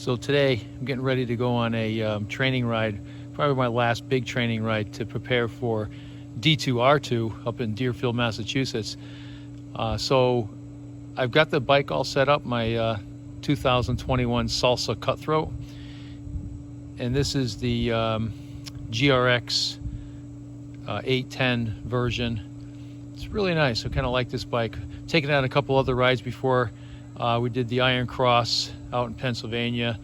So today I'm getting ready to go on a training ride, probably my last big training ride to prepare for D2R2 up in Deerfield, Massachusetts. So I've got the bike all set up, my 2021 Salsa Cutthroat, and this is the GRX 810 version. It's really nice. I kind of like this bike. Taken it on a couple other rides before. We did the Iron Cross out in Pennsylvania.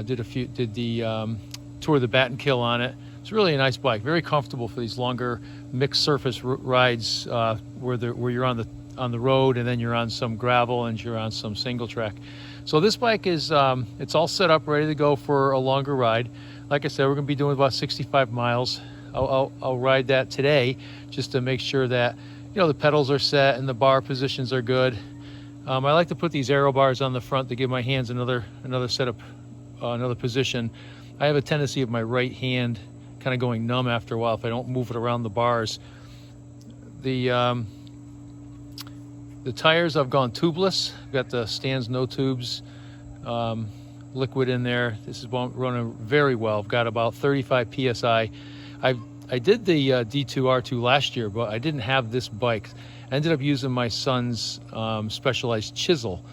Did the tour of the Bat and Kill on it. It's really a nice bike. Very comfortable for these longer mixed surface rides where you're on the road and then you're on some gravel and you're on some single track. So this bike is it's all set up, ready to go for a longer ride. Like I said, we're going to be doing about 65 miles. I'll ride that today just to make sure that the pedals are set and the bar positions are good. I like to put these aero bars on the front to give my hands another setup, another position. I have a tendency of my right hand kind of going numb after a while if I don't move it around the bars. The tires, I've gone tubeless. I've got the Stan's no tubes liquid in there. This is running very well. I've got about 35 psi. I did the D2R2 last year, but I didn't have this bike. I ended up using my son's Specialized chisel.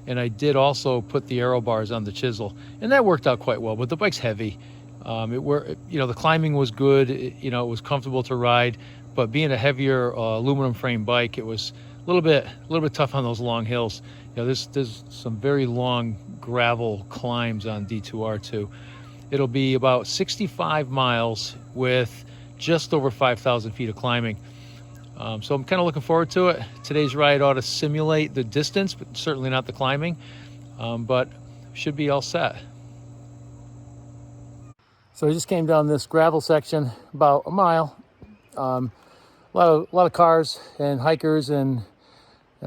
And I did also put the aero bars on the chisel, and that worked out quite well, but the bike's heavy. The climbing was good. It was comfortable to ride, but being a heavier aluminum frame bike, it was a little bit tough on those long hills. There's some very long gravel climbs on D2R2. It'll be about 65 miles with just over 5,000 feet of climbing. So I'm kind of looking forward to it. Today's ride ought to simulate the distance, but certainly not the climbing, but should be all set. So I just came down this gravel section about a mile. A lot of cars and hikers and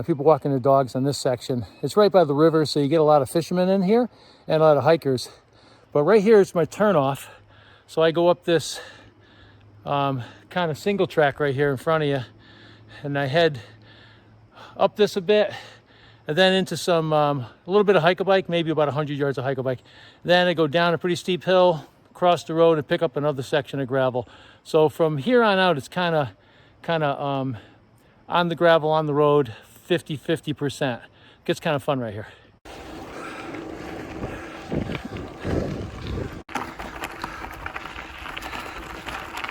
people walking their dogs on this section. It's right by the river, so you get a lot of fishermen in here and a lot of hikers. But right here is my turnoff. So I go up this kind of single track right here in front of you, and I head up this a bit, and then into some a little bit of hike-a-bike, maybe about 100 yards of hike-a-bike. Then I go down a pretty steep hill, cross the road, and pick up another section of gravel. So from here on out, it's kind of on the gravel, on the road, 50%. Gets kind of fun right here.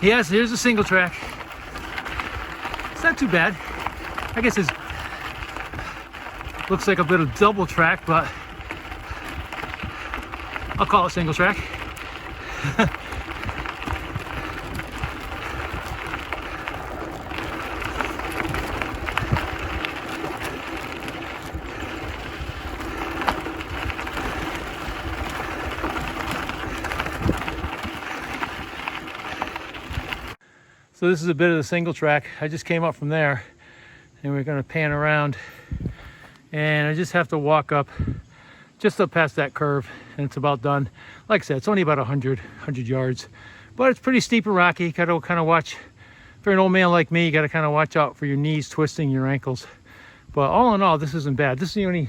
Yes, here's a single track. It's not too bad. I guess it looks like a bit of double track, but I'll call it single track. So this is a bit of the single track. I just came up from there, and we're going to pan around, and I just have to walk up just up past that curve, and it's about done. Like I said, it's only about 100 yards, but it's pretty steep and rocky. You gotta kind of watch. For an old man like me, you gotta kind of watch out for your knees twisting, your ankles. But all in all, this isn't bad. This is the only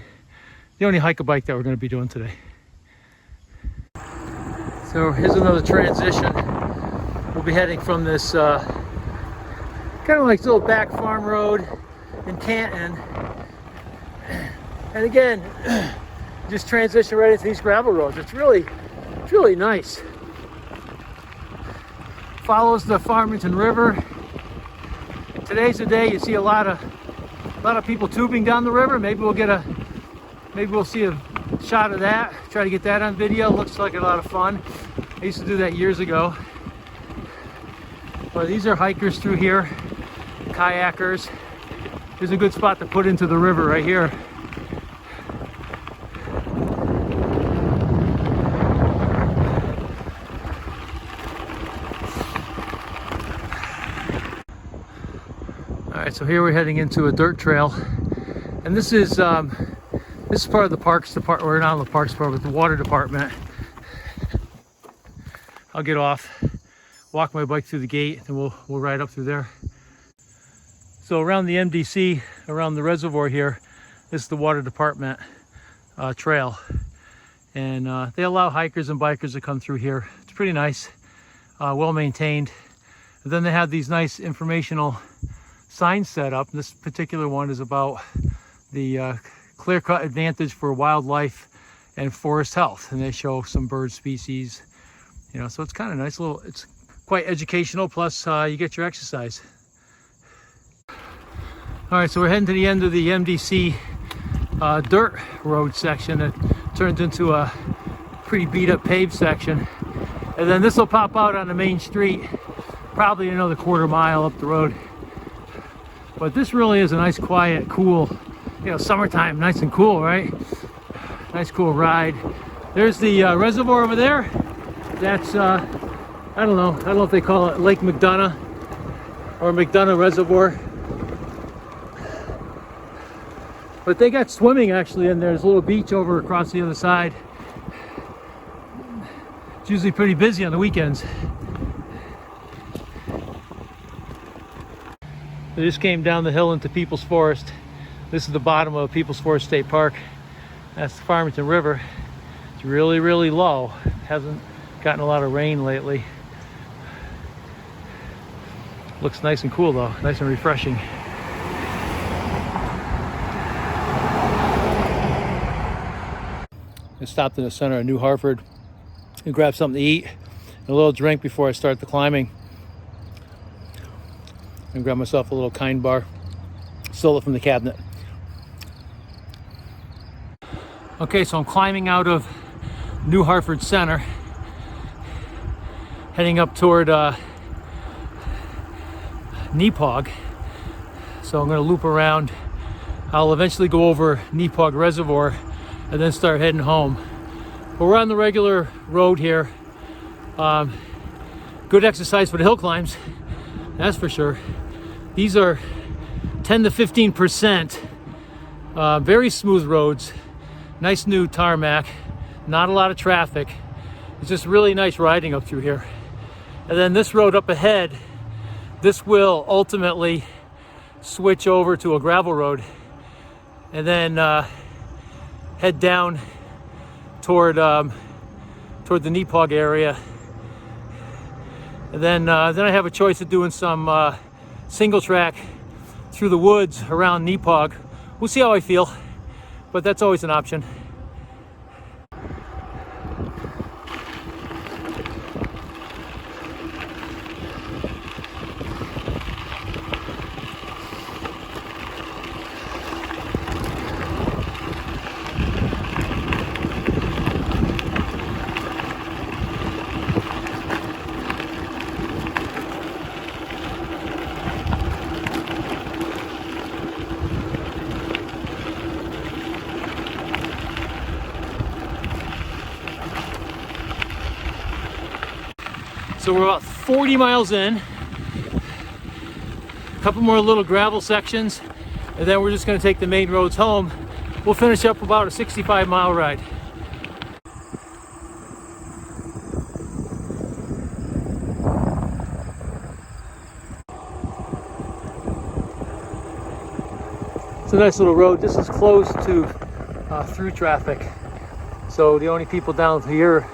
hike-a-bike that we're going to be doing today. So here's another transition. We'll be heading from this kind of like little back farm road in Canton, and again, just transition right into these gravel roads. It's really nice. Follows the Farmington River. Today's the day you see a lot of people tubing down the river. Maybe we'll see a shot of that. Try to get that on video. Looks like a lot of fun. I used to do that years ago. But these are hikers through here, kayakers. Here's a good spot to put into the river right here. All right, so here we're heading into a dirt trail, and this is part of the parks department. We're not in the parks department, but the water department. I'll get off, walk my bike through the gate, and we'll ride up through there. So around the MDC, around the reservoir here, this is the water department trail. And they allow hikers and bikers to come through here. It's pretty nice, well maintained. And then they have these nice informational signs set up. This particular one is about the clear-cut advantage for wildlife and forest health. And they show some bird species, you know, so it's kind of nice little, it's quite educational, plus you get your exercise. All right, so we're heading to the end of the MDC dirt road section. It turns into a pretty beat up paved section. And then this will pop out on the main street, probably another quarter mile up the road. But this really is a nice, quiet, cool, you know, summertime, nice and cool, right? Nice, cool ride. There's the reservoir over there. That's, I don't know if they call it Lake McDonough or McDonough Reservoir. But they got swimming actually, and there's a little beach over across the other side. It's usually pretty busy on the weekends. They just came down the hill into People's Forest. This is the bottom of People's Forest State Park. That's the Farmington River. It's really, really low. Hasn't gotten a lot of rain lately. Looks nice and cool though, nice and refreshing. I stopped in the center of New Hartford and grabbed something to eat and a little drink before I start the climbing. And grab myself a little Kind bar, stole it from the cabinet. Okay, so I'm climbing out of New Hartford Center, heading up toward Nepog. So I'm going to loop around. I'll eventually go over Nepog Reservoir and then start heading home. But we're on the regular road here. Good exercise for the hill climbs, that's for sure. These are 10 to 15%, very smooth roads, nice new tarmac, not a lot of traffic. It's just really nice riding up through here. And then this road up ahead, this will ultimately switch over to a gravel road and then head down toward the Nepog area. And then I have a choice of doing some single track through the woods around Nepog. We'll see how I feel, but that's always an option. So we're about 40 miles in, a couple more little gravel sections, and then we're just going to take the main roads home. We'll finish up about a 65-mile ride. It's a nice little road. This is closed to through traffic, so the only people down here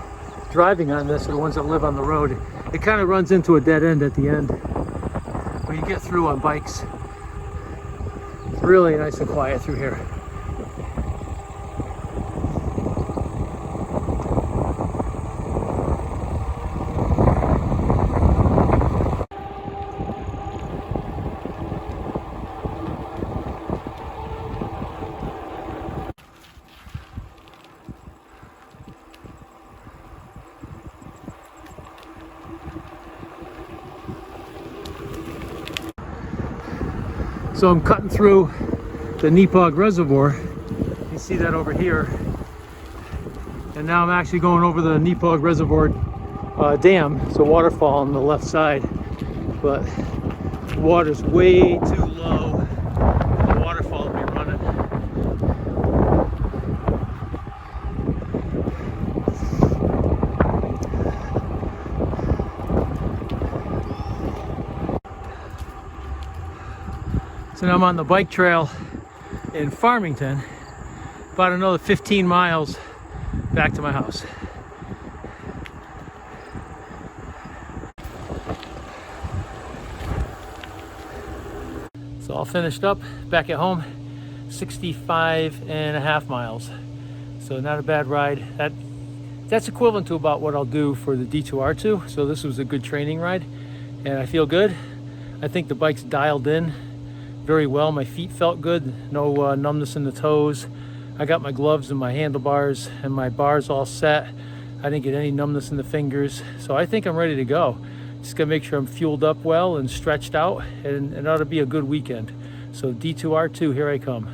driving on this are the ones that live on the road. It kind of runs into a dead end at the end, but you get through on bikes. It's really nice and quiet through here. So I'm cutting through the Nepog Reservoir. You see that over here. And now I'm actually going over the Nepog Reservoir dam. It's a waterfall on the left side, but the water's way too low. The waterfall will be running. So now I'm on the bike trail in Farmington, about another 15 miles back to my house. So all finished up, back at home, 65.5 miles. So not a bad ride. That's equivalent to about what I'll do for the D2R2. So this was a good training ride and I feel good. I think the bike's dialed in very well. My feet felt good, no numbness in the toes. I got my gloves and my handlebars and my bars all set. I didn't get any numbness in the fingers. So I think I'm ready to go. Just gotta make sure I'm fueled up well and stretched out, and it ought to be a good weekend. So D2R2, here I come.